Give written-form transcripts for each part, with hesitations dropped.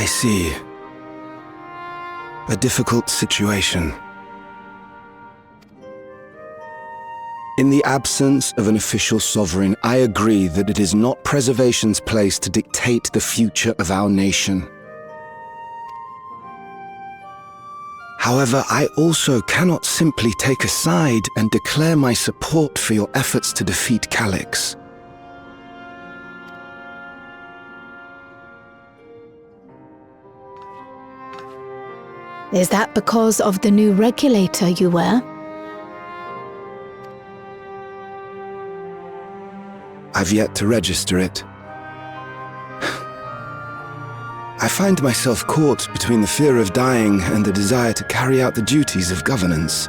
I see. A difficult situation. In the absence of an official sovereign, I agree that it is not preservation's place to dictate the future of our nation. However, I also cannot simply take a side and declare my support for your efforts to defeat Calyx. Is that because of the new regulator you wear? I've yet to register it. I find myself caught between the fear of dying and the desire to carry out the duties of governance.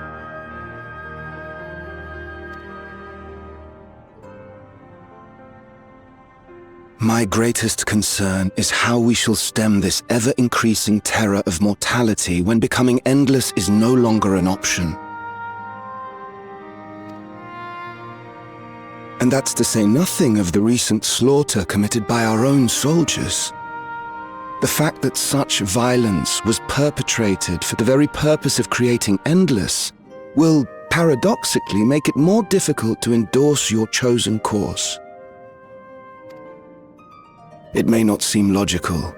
My greatest concern is how we shall stem this ever-increasing terror of mortality when becoming endless is no longer an option. And that's to say nothing of the recent slaughter committed by our own soldiers. The fact that such violence was perpetrated for the very purpose of creating endless will, paradoxically, make it more difficult to endorse your chosen course. It may not seem logical,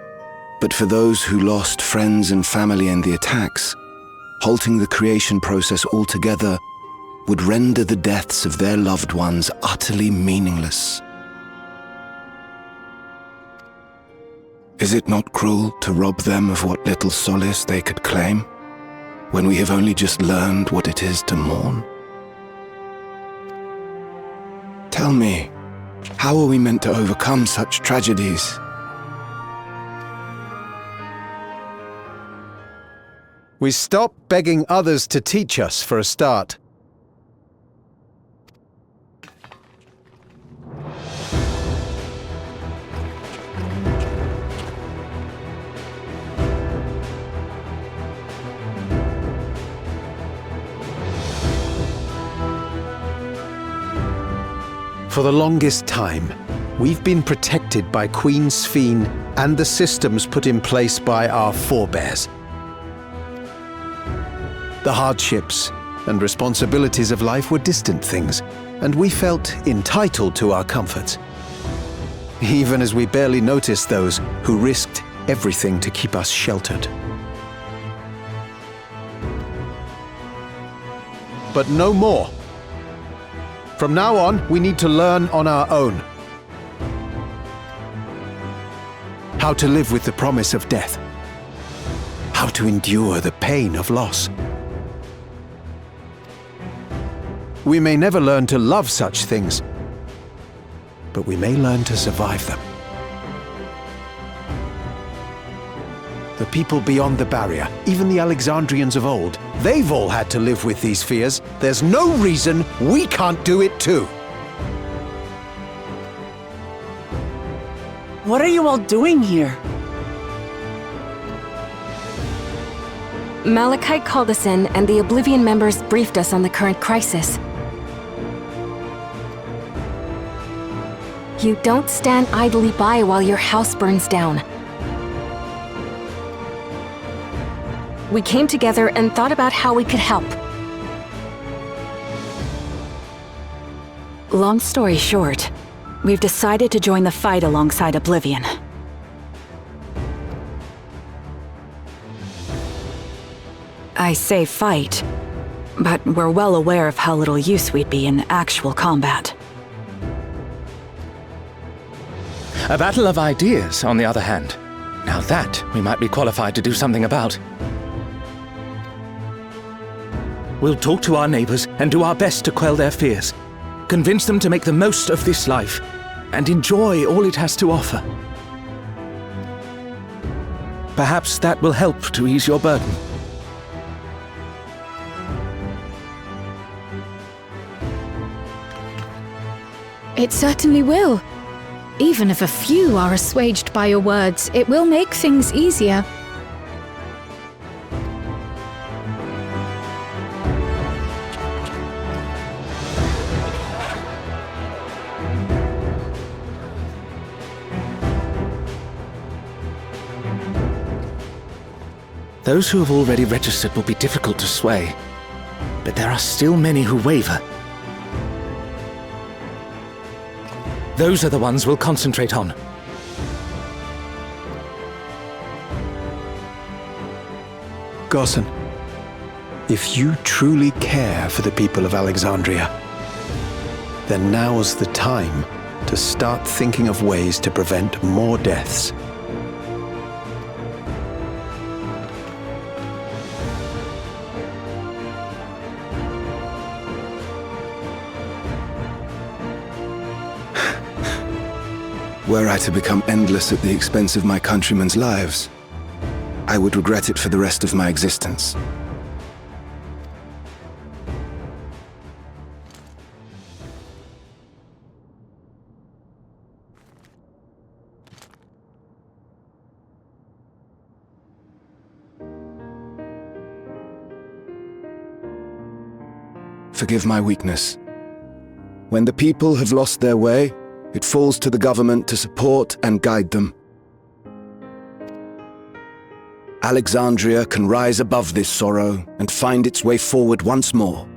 but for those who lost friends and family in the attacks, halting the creation process altogether would render the deaths of their loved ones utterly meaningless. Is it not cruel to rob them of what little solace they could claim, when we have only just learned what it is to mourn? Tell me, how are we meant to overcome such tragedies? We stop begging others to teach us for a start. For the longest time, we've been protected by Queen Sphene and the systems put in place by our forebears. The hardships and responsibilities of life were distant things, and we felt entitled to our comforts, even as we barely noticed those who risked everything to keep us sheltered. But no more. From now on, we need to learn on our own. How to live with the promise of death. How to endure the pain of loss. We may never learn to love such things, but we may learn to survive them. The people beyond the barrier, even the Alexandrians of old, they've all had to live with these fears. There's no reason we can't do it too. What are you all doing here? Malachite called us in, and the Oblivion members briefed us on the current crisis. You don't stand idly by while your house burns down. We came together and thought about how we could help. Long story short, we've decided to join the fight alongside Oblivion. I say fight, but we're well aware of how little use we'd be in actual combat. A battle of ideas, on the other hand. Now that we might be qualified to do something about. We'll talk to our neighbors and do our best to quell their fears. Convince them to make the most of this life and enjoy all it has to offer. Perhaps that will help to ease your burden. It certainly will. Even if a few are assuaged by your words, it will make things easier. Those who have already registered will be difficult to sway, but there are still many who waver. Those are the ones we'll concentrate on. Gossen, if you truly care for the people of Alexandria, then now's the time to start thinking of ways to prevent more deaths. Were I to become endless at the expense of my countrymen's lives, I would regret it for the rest of my existence. Forgive my weakness. When the people have lost their way, it falls to the government to support and guide them. Alexandria can rise above this sorrow and find its way forward once more.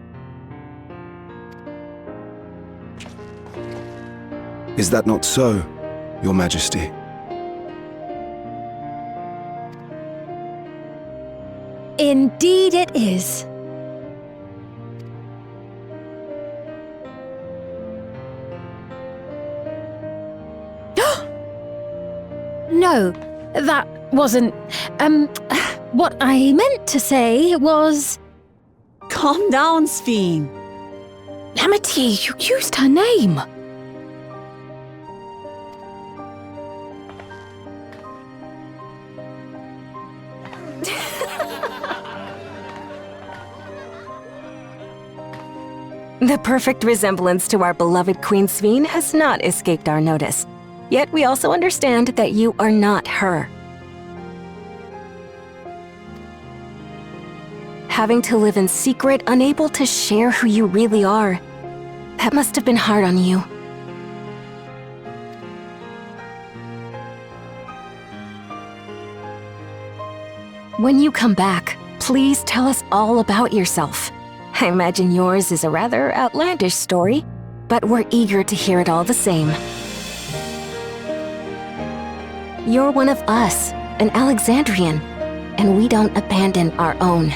Is that not so, Your Majesty? Indeed it is. No, that wasn't... what I meant to say was... Calm down, Sphene. Amity, you used her name. The perfect resemblance to our beloved Queen Sphene has not escaped our notice. Yet we also understand that you are not her. Having to live in secret, unable to share who you really are, that must have been hard on you. When you come back, please tell us all about yourself. I imagine yours is a rather outlandish story, but we're eager to hear it all the same. You're one of us, an Alexandrian, and we don't abandon our own.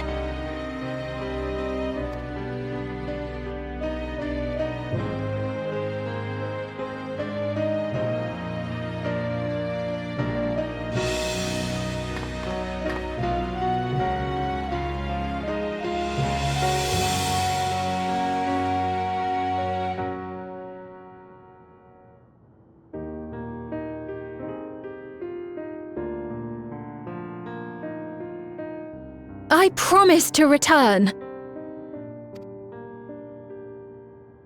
I promise to return.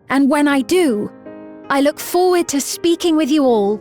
And when I do, I look forward to speaking with you all.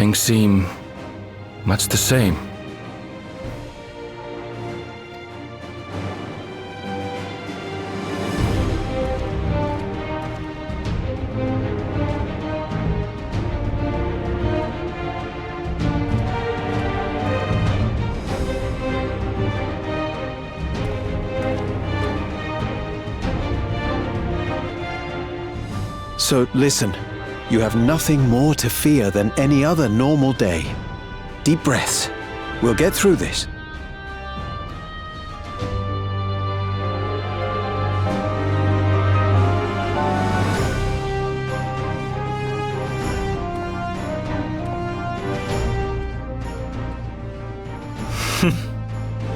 Things seem much the same. So listen, you have nothing more to fear than any other normal day. Deep breaths. We'll get through this.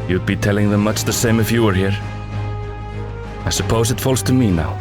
You'd be telling them much the same if you were here. I suppose it falls to me now.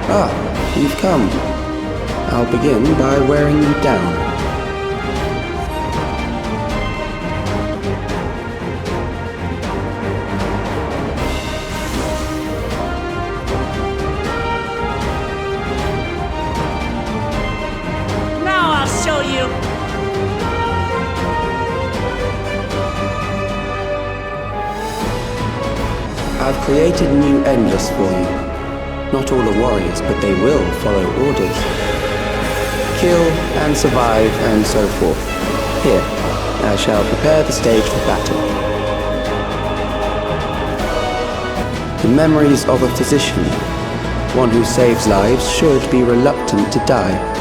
Ah, you've come. I'll begin by wearing you down. Now I'll show you. I've created new Endless for you. Not all are warriors, but they will follow orders. Kill and survive and so forth. Here, I shall prepare the stage for battle. The memories of a physician. One who saves lives should be reluctant to die.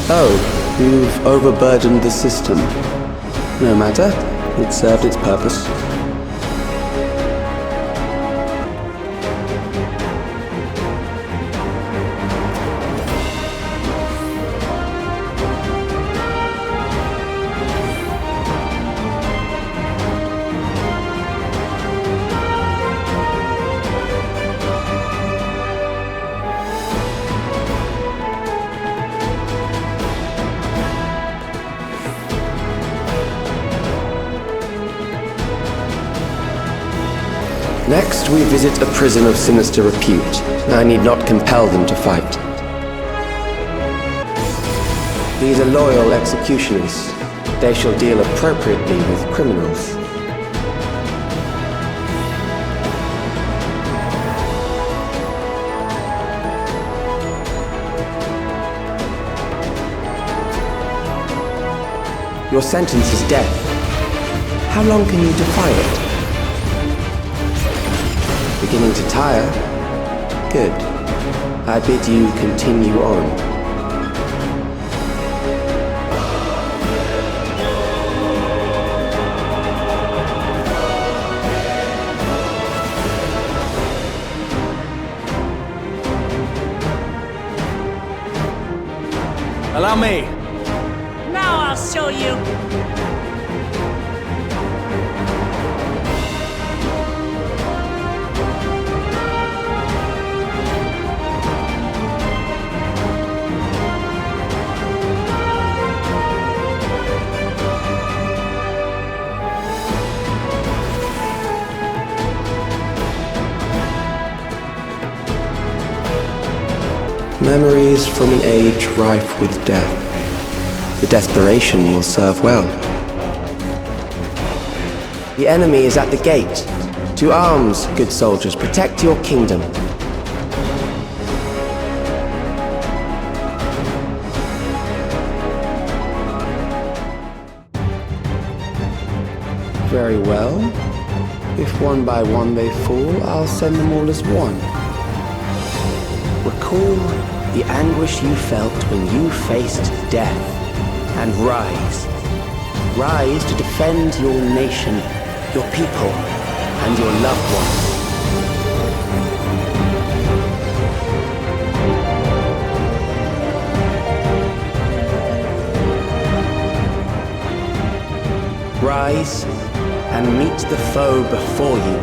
Oh, you've overburdened the system. No matter, it served its purpose. Next, we visit a prison of sinister repute. I need not compel them to fight. These are loyal executioners. They shall deal appropriately with criminals. Your sentence is death. How long can you defy it? Beginning to tire? Good. I bid you continue on. Allow me. Now I'll show you. Memories from an age rife with death. The desperation will serve well. The enemy is at the gate. To arms, good soldiers, protect your kingdom. Very well. If one by one they fall, I'll send them all as one. Recall the anguish you felt when you faced death, and rise. Rise to defend your nation, your people, and your loved ones. Rise and meet the foe before you.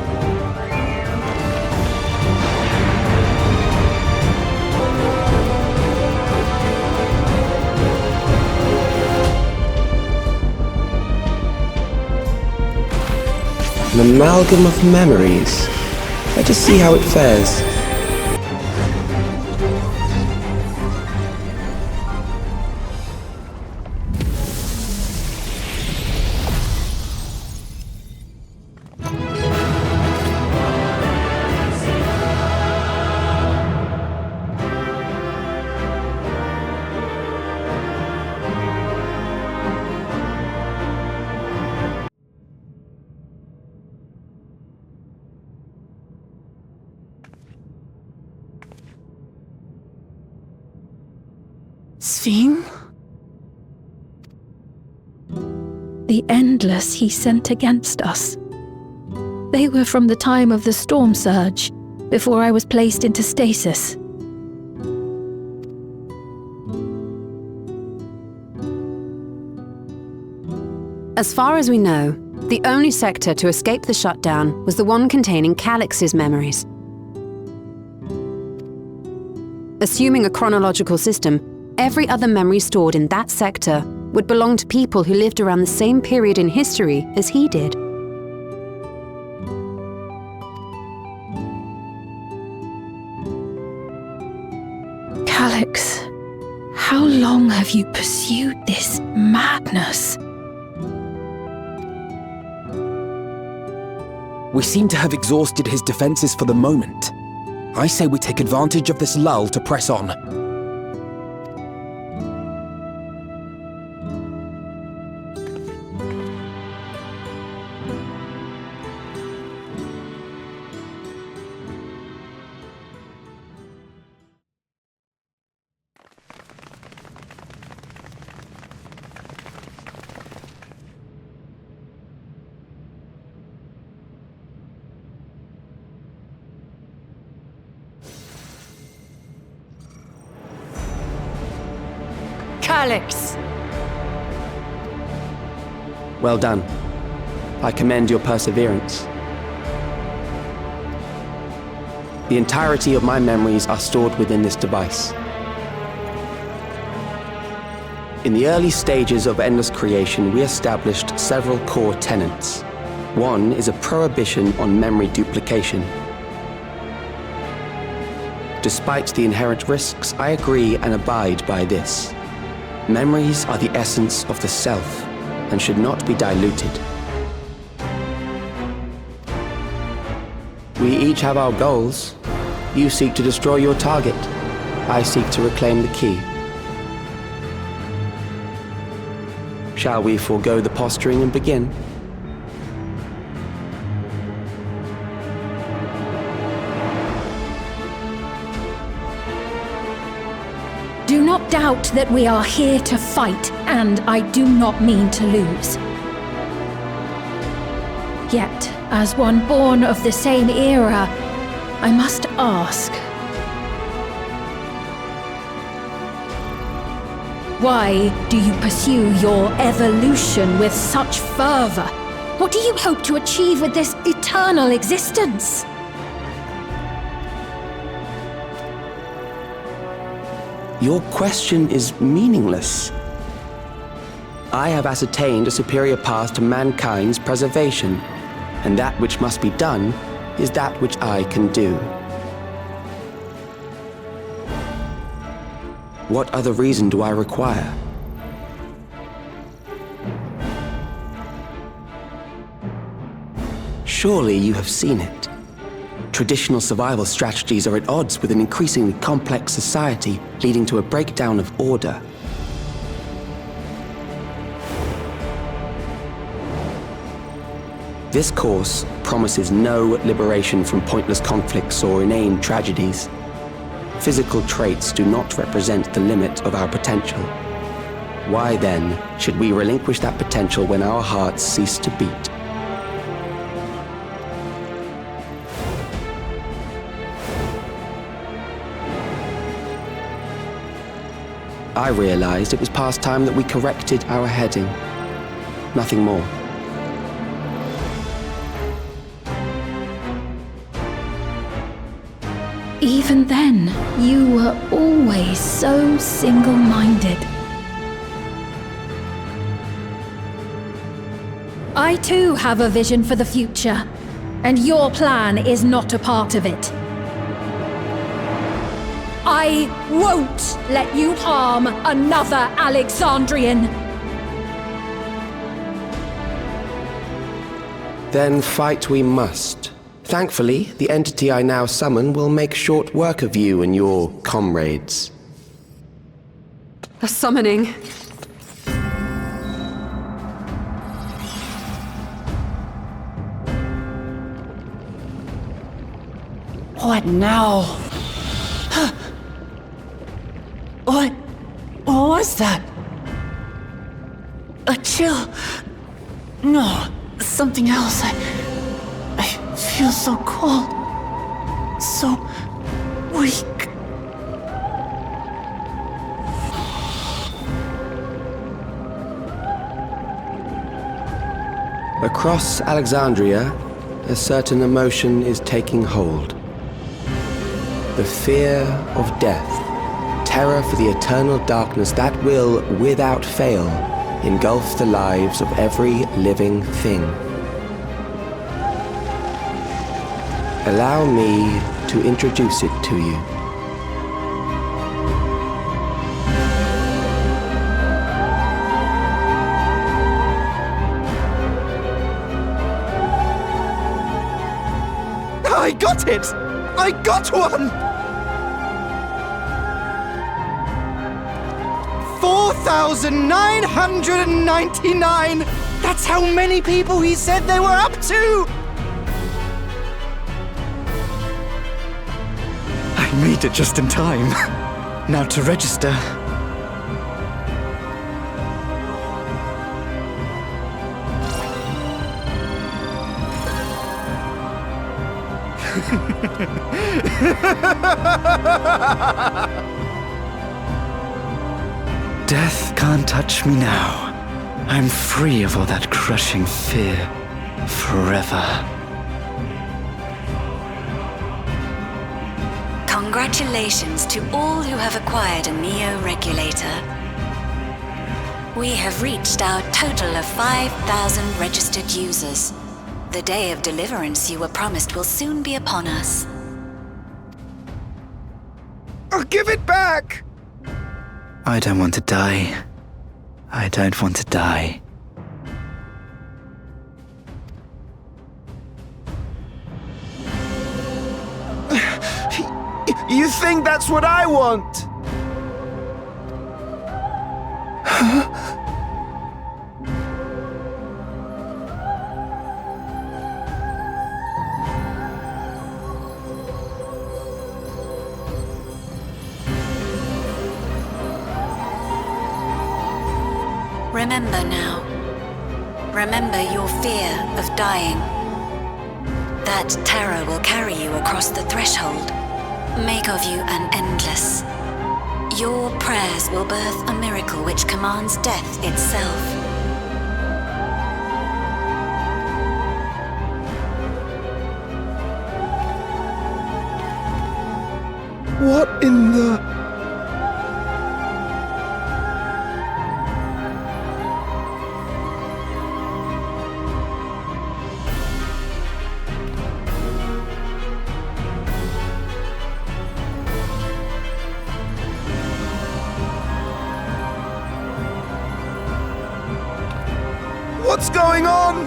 An amalgam of memories. Let us see how it fares. Sven? The Endless he sent against us. They were from the time of the storm surge, before I was placed into stasis. As far as we know, the only sector to escape the shutdown was the one containing Calix's memories. Assuming a chronological system, every other memory stored in that sector would belong to people who lived around the same period in history as he did. Calix, how long have you pursued this madness? We seem to have exhausted his defenses for the moment. I say we take advantage of this lull to press on. Calix! Well done. I commend your perseverance. The entirety of my memories are stored within this device. In the early stages of Endless Creation, we established several core tenets. One is a prohibition on memory duplication. Despite the inherent risks, I agree and abide by this. Memories are the essence of the self and should not be diluted. We each have our goals. You seek to destroy your target. I seek to reclaim the key. Shall we forego the posturing and begin? Do not doubt that we are here to fight, and I do not mean to lose. Yet, as one born of the same era, I must ask, why do you pursue your evolution with such fervor? What do you hope to achieve with this eternal existence? Your question is meaningless. I have ascertained a superior path to mankind's preservation, and that which must be done is that which I can do. What other reason do I require? Surely you have seen it. Traditional survival strategies are at odds with an increasingly complex society, leading to a breakdown of order. This course promises no liberation from pointless conflicts or inane tragedies. Physical traits do not represent the limit of our potential. Why then should we relinquish that potential when our hearts cease to beat? I realized it was past time that we corrected our heading. Nothing more. Even then, you were always so single-minded. I too have a vision for the future, and your plan is not a part of it. I won't let you harm another Alexandrian! Then fight we must. Thankfully, the entity I now summon will make short work of you and your comrades. A summoning. What now? What was that? A chill? No, something else. I feel so cold. So weak. Across Alexandria, a certain emotion is taking hold. The fear of death, terror for the eternal darkness that will, without fail, engulf the lives of every living thing. Allow me to introduce it to you. I got it! I got one! 4,999! That's how many people he said they were up to! I made it just in time. Now to register. Death can't touch me now. I'm free of all that crushing fear. Forever. Congratulations to all who have acquired a Neo-Regulator. We have reached our total of 5,000 registered users. The day of deliverance you were promised will soon be upon us. I'll give it back! I don't want to die. I don't want to die. You think that's what I want? Remember now. Remember your fear of dying. That terror will carry you across the threshold, make of you an endless. Your prayers will birth a miracle which commands death itself. What in the... What's going on?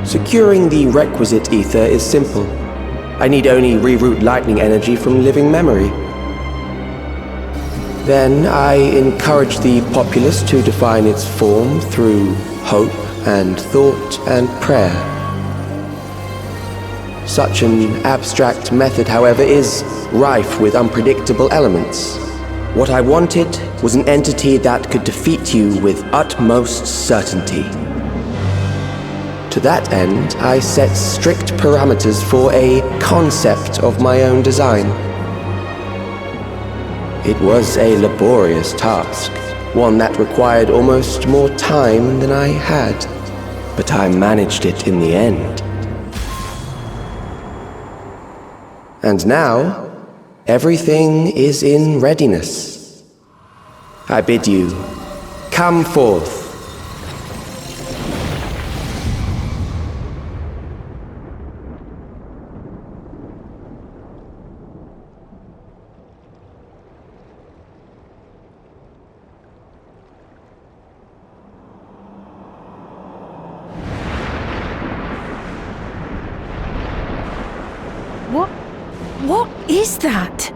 Securing the requisite ether is simple. I need only reroute lightning energy from living memory. Then I encourage the populace to define its form through hope and thought and prayer. Such an abstract method, however, is rife with unpredictable elements. What I wanted was an entity that could defeat you with utmost certainty. To that end, I set strict parameters for a concept of my own design. It was a laborious task, one that required almost more time than I had, but I managed it in the end. And now, everything is in readiness. I bid you, come forth. What is that?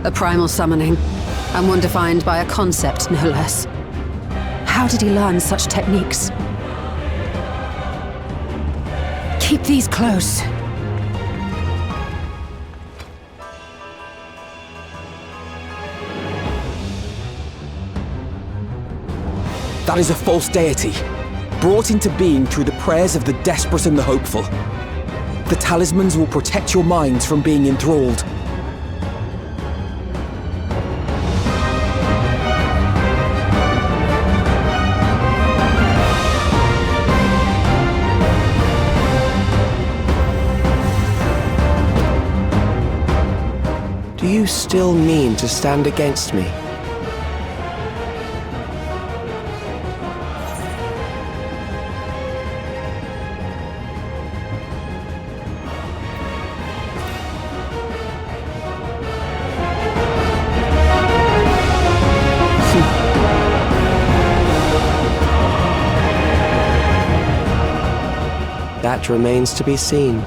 A primal summoning, and one defined by a concept, no less. How did he learn such techniques? Keep these close. That is a false deity, brought into being through the prayers of the desperate and the hopeful. The talismans will protect your minds from being enthralled. Do you still mean to stand against me? That remains to be seen.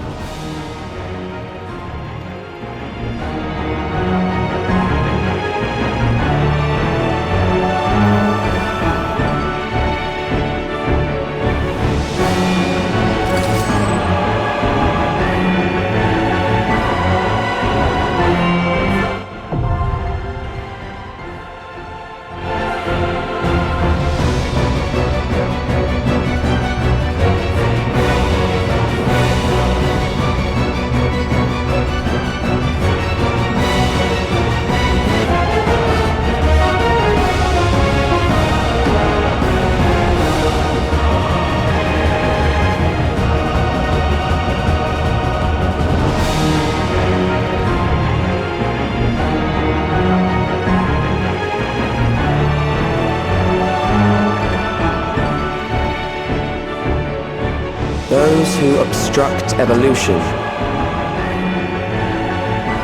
Those who obstruct evolution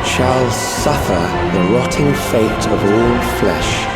shall suffer the rotting fate of all flesh.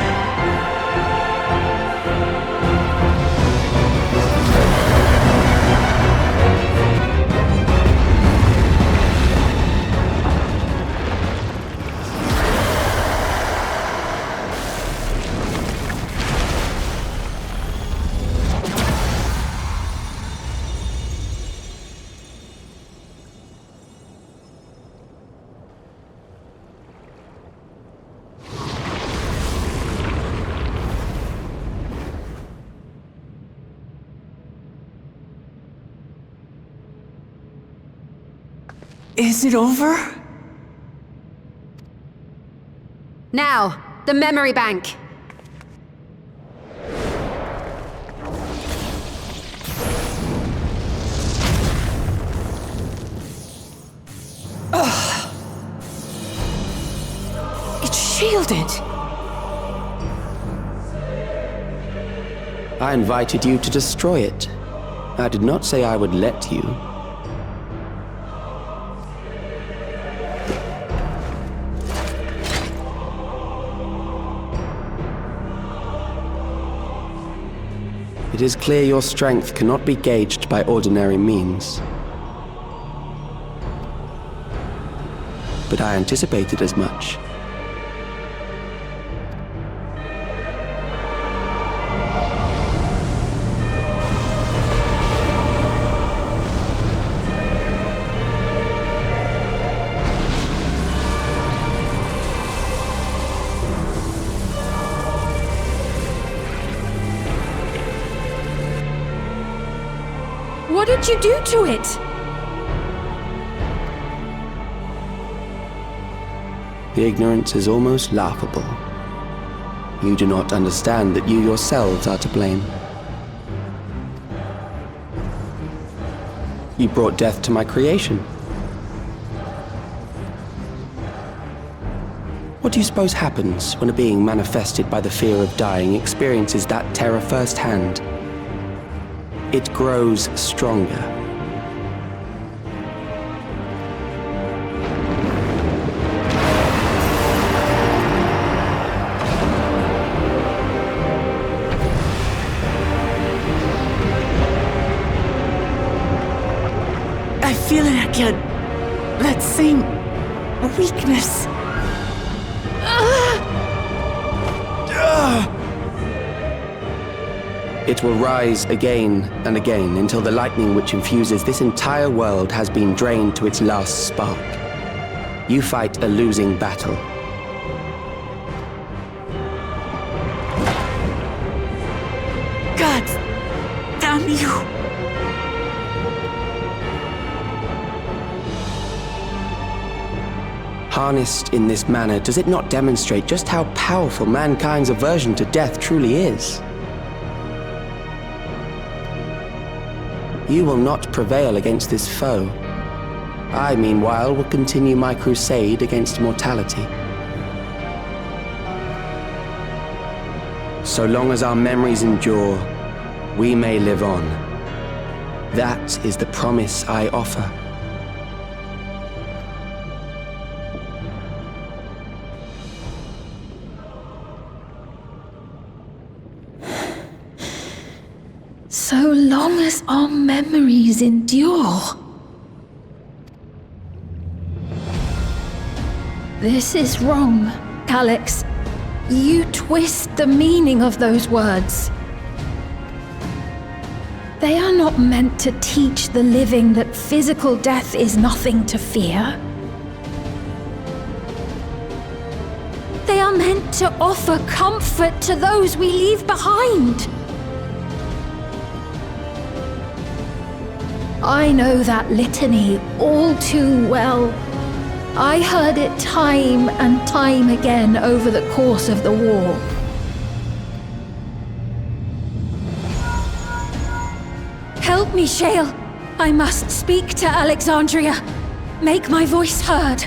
Is it over? Now, the memory bank. Ugh. It's shielded. I invited you to destroy it. I did not say I would let you. It is clear your strength cannot be gauged by ordinary means. But I anticipated as much. What did you do to it? The ignorance is almost laughable. You do not understand that you yourselves are to blame. You brought death to my creation. What do you suppose happens when a being manifested by the fear of dying experiences that terror firsthand? It grows stronger. I feel it again. That same weakness. It will rise again and again until the lightning which infuses this entire world has been drained to its last spark. You fight a losing battle. God damn you! Harnessed in this manner, does it not demonstrate just how powerful mankind's aversion to death truly is? You will not prevail against this foe. I, meanwhile, will continue my crusade against mortality. So long as our memories endure, we may live on. That is the promise I offer. So long as our memories endure. This is wrong, Alex. You twist the meaning of those words. They are not meant to teach the living that physical death is nothing to fear. They are meant to offer comfort to those we leave behind. I know that litany all too well. I heard it time and time again over the course of the war. Help me, Shale. I must speak to Alexandria. Make my voice heard.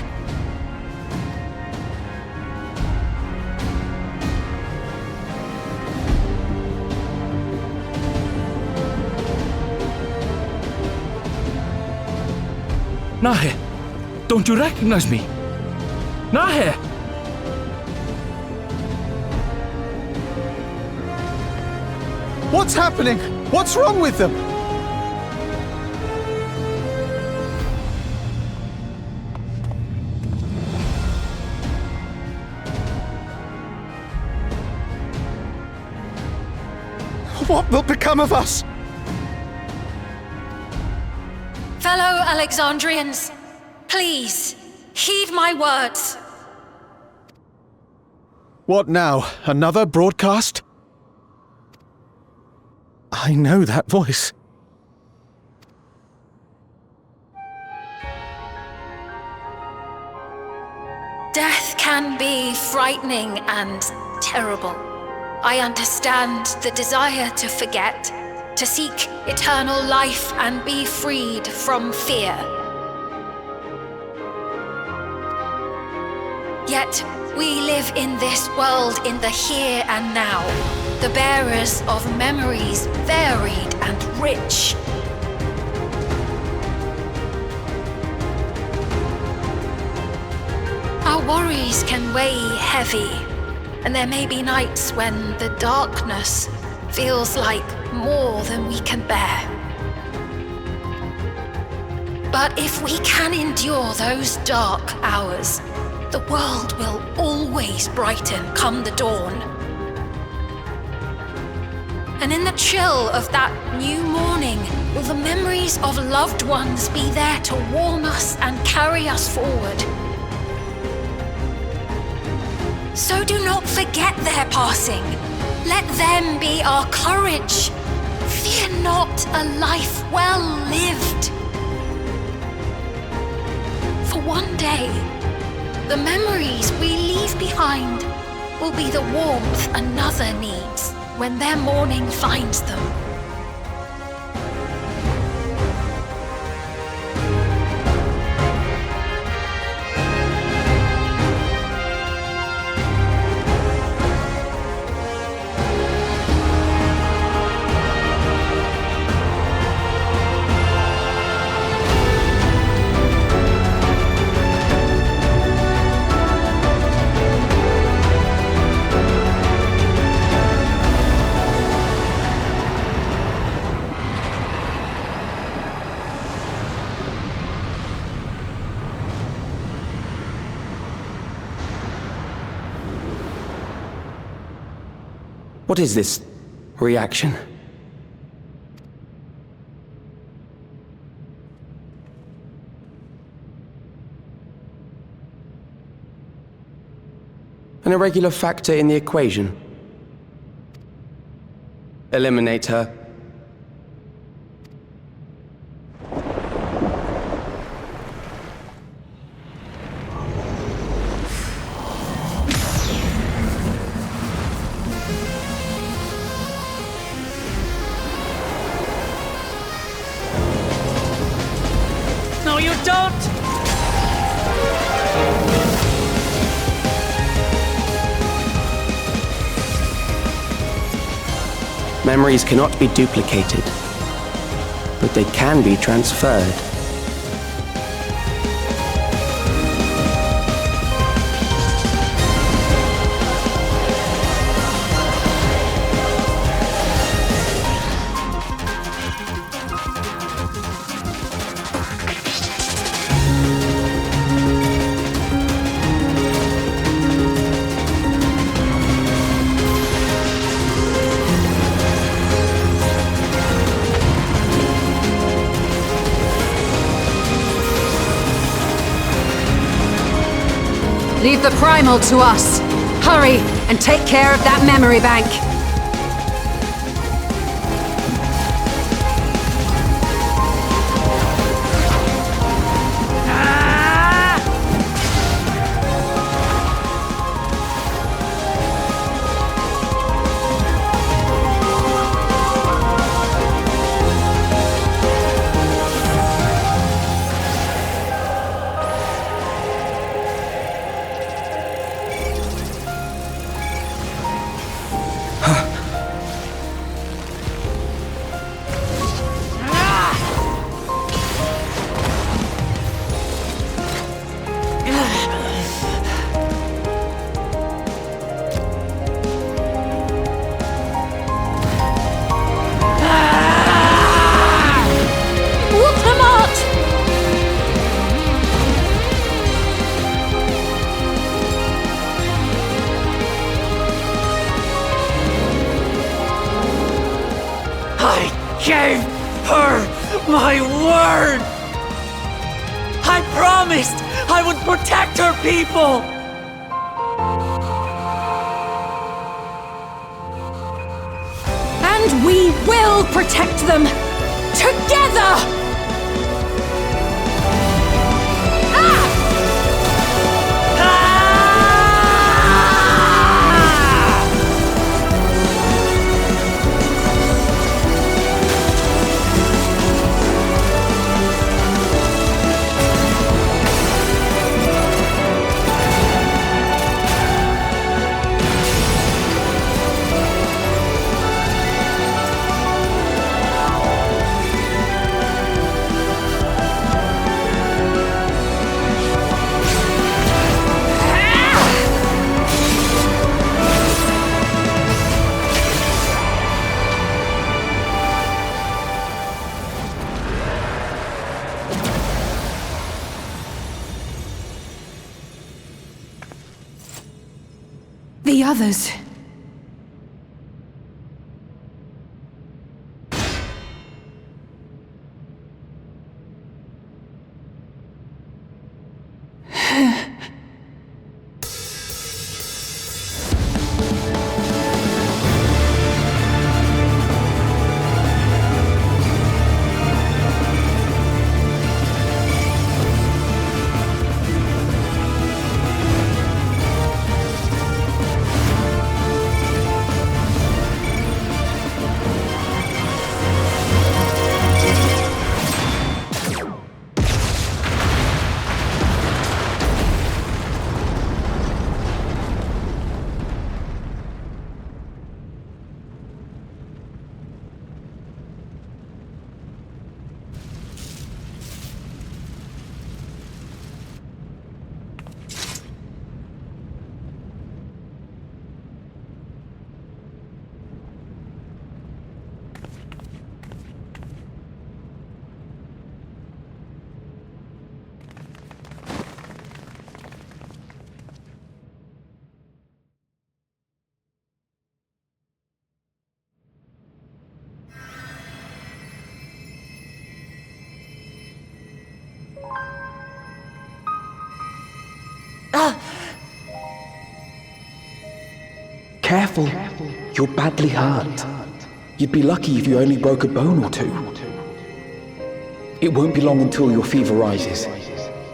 Nahe, don't you recognize me? Nahe! What's happening? What's wrong with them? What will become of us? Fellow Alexandrians, please, heed my words. What now? Another broadcast? I know that voice. Death can be frightening and terrible. I understand the desire to forget, to seek eternal life and be freed from fear. Yet, we live in this world in the here and now, the bearers of memories varied and rich. Our worries can weigh heavy, and there may be nights when the darkness feels like more than we can bear. But if we can endure those dark hours, the world will always brighten come the dawn. And in the chill of that new morning, will the memories of loved ones be there to warm us and carry us forward? So do not forget their passing. Let them be our courage. Fear not a life well lived. For one day, the memories we leave behind will be the warmth another needs when their morning finds them. What is this reaction? An irregular factor in the equation. Eliminate her. No, you don't! Memories cannot be duplicated, but they can be transferred. Leave the primal to us. Hurry and take care of that memory bank. Gave her my word! I promised I would protect her people! And we will protect them! Together! The others. Careful. You're badly hurt. You'd be lucky if you only broke a bone or two. It won't be long until your fever rises.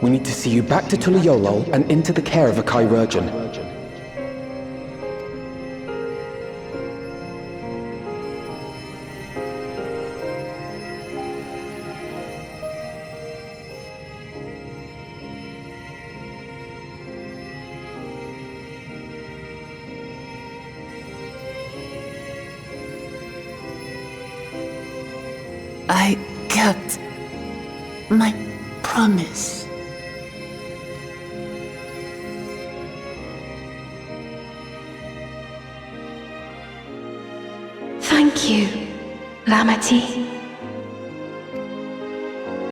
We need to see you back to Tulayolol and into the care of a chirurgeon. I kept my promise. Thank you, Lamati.